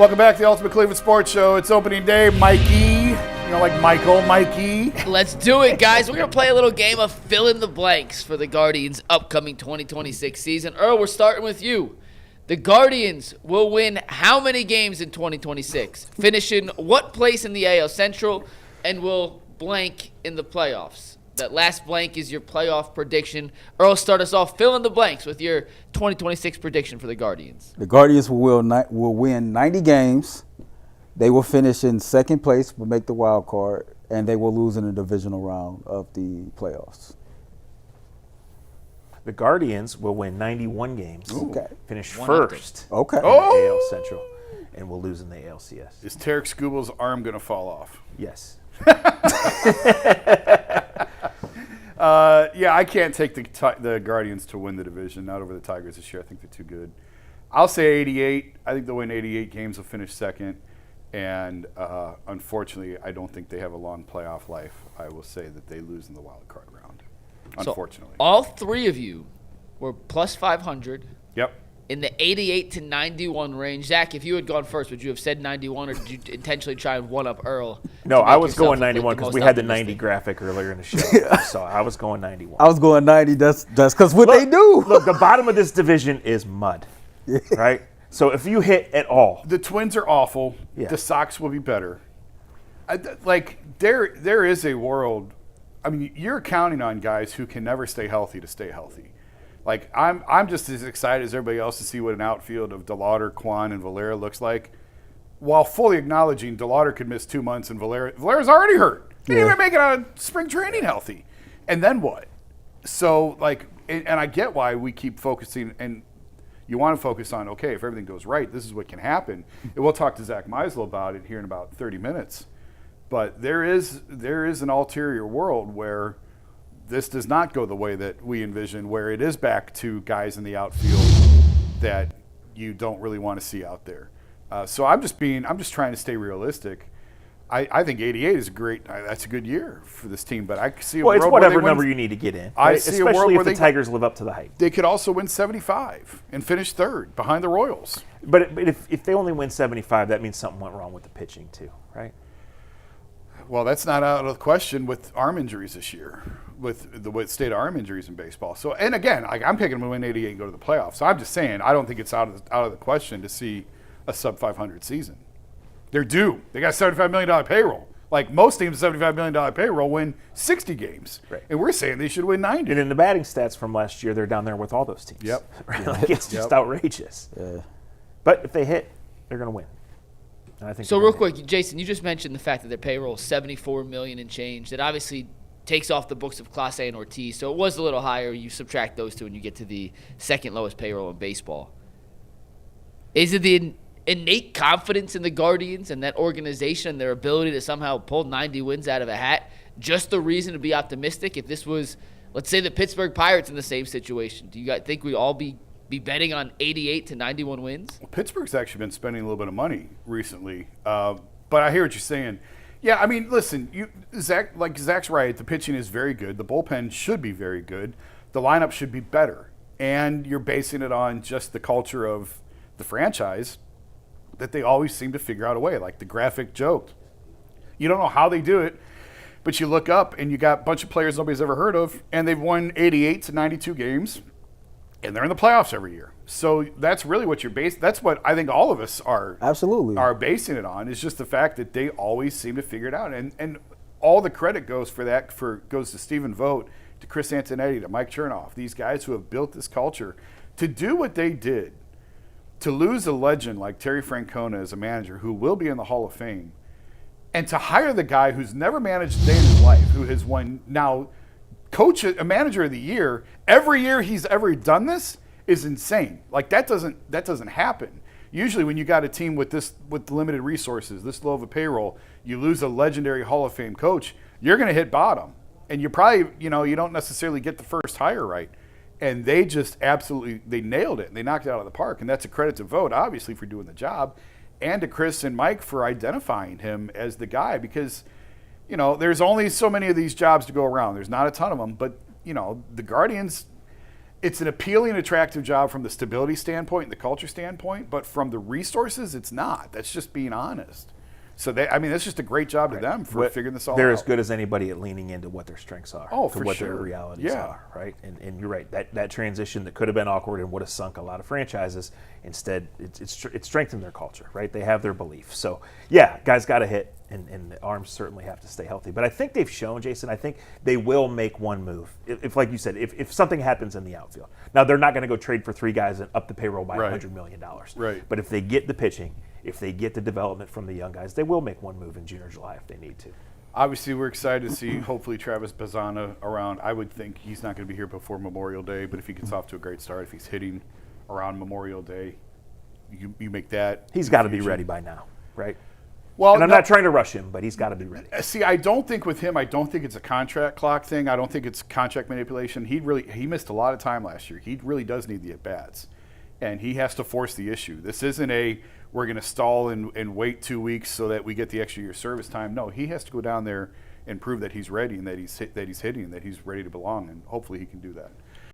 Welcome back to the Ultimate Cleveland Sports Show. It's opening day. Mikey, like Michael, Mikey. Let's do it, guys. We're going to play a little game of fill in the blanks for the Guardians' upcoming 2026 season. Earl, we're starting with you. The Guardians will win how many games in 2026? Finish in what place in the AL Central, and will blank in the playoffs? That last blank is your playoff prediction. Earl, start us off. Fill in the blanks with your 2026 prediction for the Guardians. The Guardians will win 90 games. They will finish in second place, will make the wild card, and they will lose in the divisional round of the playoffs. The Guardians will win 91 games. Okay. Finish first. Okay. In the AL Central, and will lose in the ALCS. Is Tarek Skubal's arm going to fall off? Yes. Yeah, I can't take the Guardians to win the division, not over the Tigers this year. I think they're too good. I'll say 88. I think they'll win 88 games. They'll finish second. And unfortunately, I don't think they have a long playoff life. I will say that they lose in the wild card round, unfortunately. So all three of you were plus 500. Yep. In the 88 to 91 range. Zach, if you had gone first, would you have said 91, or did you intentionally try and one-up Earl? No, I was going 91 because we had the 90 graphic earlier in the show. So I was going 91. I was going 90. That's because they do. Look, the bottom of this division is mud, right? So if you hit at all. The Twins are awful. Yeah. The Sox will be better. There is a world. I mean, you're counting on guys who can never stay healthy to stay healthy. Like, I'm just as excited as everybody else to see what an outfield of DeLauder, Kwan, and Valera looks like, while fully acknowledging DeLauder could miss 2 months and Valera's already hurt. He didn't even make it out of spring training healthy. And then what? So, and I get why we keep focusing, and you want to focus on, okay, if everything goes right, this is what can happen. And we'll talk to Zach Meisel about it here in about 30 minutes. But there is an ulterior world where this does not go the way that we envision, where it is back to guys in the outfield that you don't really want to see out there. So I'm just trying to stay realistic. I think 88 is great. That's a good year for this team, but I see a world it's where whatever they win, number you need to get in, I right? see a world Especially where if the Tigers live up to the hype. They could also win 75 and finish third behind the Royals. But if they only win 75, that means something went wrong with the pitching too, right? Well, that's not out of the question with arm injuries this year, with the state of arm injuries in baseball. So, and again, I'm picking them to win 88 and go to the playoffs. So I'm just saying, I don't think it's out of the question to see a sub 500 season. They're due. They got a $75 million payroll. Like most teams, $75 million payroll win 60 games, right. And we're saying they should win 90. And in the batting stats from last year, they're down there with all those teams. Yep. Right? Like it's just outrageous. Yeah. But if they hit, they're going to win. I think so real quick, Jason, you just mentioned the fact that their payroll is $74 million and change. That obviously takes off the books of Clase and Ortiz, so it was a little higher. You subtract those two, and you get to the second lowest payroll in baseball. Is it the innate confidence in the Guardians and that organization and their ability to somehow pull 90 wins out of a hat just the reason to be optimistic? If this was, let's say, the Pittsburgh Pirates in the same situation, do you guys think we'd all be betting on 88 to 91 wins? Well, Pittsburgh's actually been spending a little bit of money recently, but I hear what you're saying. Yeah, I mean, listen, Zach's right. The pitching is very good. The bullpen should be very good. The lineup should be better, and you're basing it on just the culture of the franchise that they always seem to figure out a way. Like the graphic joke, you don't know how they do it, but you look up and you got a bunch of players nobody's ever heard of, and they've won 88 to 92 games. And they're in the playoffs every year. So that's really what you're basing. That's what I think all of us are basing it on, is just the fact that they always seem to figure it out. And all the credit goes to Stephen Vogt, to Chris Antonetti, to Mike Chernoff, these guys who have built this culture to do what they did, to lose a legend like Terry Francona as a manager who will be in the Hall of Fame, and to hire the guy who's never managed a day in his life, who has won now a manager of the year every year he's ever done this, is insane. Like that doesn't happen. Usually when you got a team with limited resources, this low of a payroll, you lose a legendary Hall of Fame coach, you're going to hit bottom. And you probably, you don't necessarily get the first hire right. And they just they nailed it. And they knocked it out of the park. And that's a credit to Vogt, obviously, for doing the job, and to Chris and Mike for identifying him as the guy, because there's only so many of these jobs to go around. There's not a ton of them, but the Guardians, it's an appealing, attractive job from the stability standpoint and the culture standpoint, but from the resources, it's not. That's just being honest. So that's just a great job to them for figuring this all out. They're as good as anybody at leaning into what their strengths are, to for what sure. their realities are, right? And you're right. That transition that could have been awkward and would have sunk a lot of franchises, instead it strengthened their culture, right? They have their belief. So yeah, guys got to hit, and the arms certainly have to stay healthy. But I think they've shown, Jason. I think they will make one move if like you said, if something happens in the outfield. Now they're not going to go trade for 3 guys and up the payroll by $100 million. Right. But if they get the pitching, if they get the development from the young guys, they will make one move in June or July if they need to. Obviously, we're excited to see, hopefully, Travis Bazzana around. I would think he's not going to be here before Memorial Day, but if he gets off to a great start, if he's hitting around Memorial Day, you make that. He's got to be ready by now, right? Well, and I'm not trying to rush him, but he's got to be ready. See, I don't think with him, I don't think it's a contract clock thing. I don't think it's contract manipulation. He missed a lot of time last year. He really does need the at-bats, and he has to force the issue. This isn't we're going to stall and wait 2 weeks so that we get the extra year service time. No, he has to go down there and prove that he's ready and that he's hitting and that he's ready to belong, and hopefully he can do that.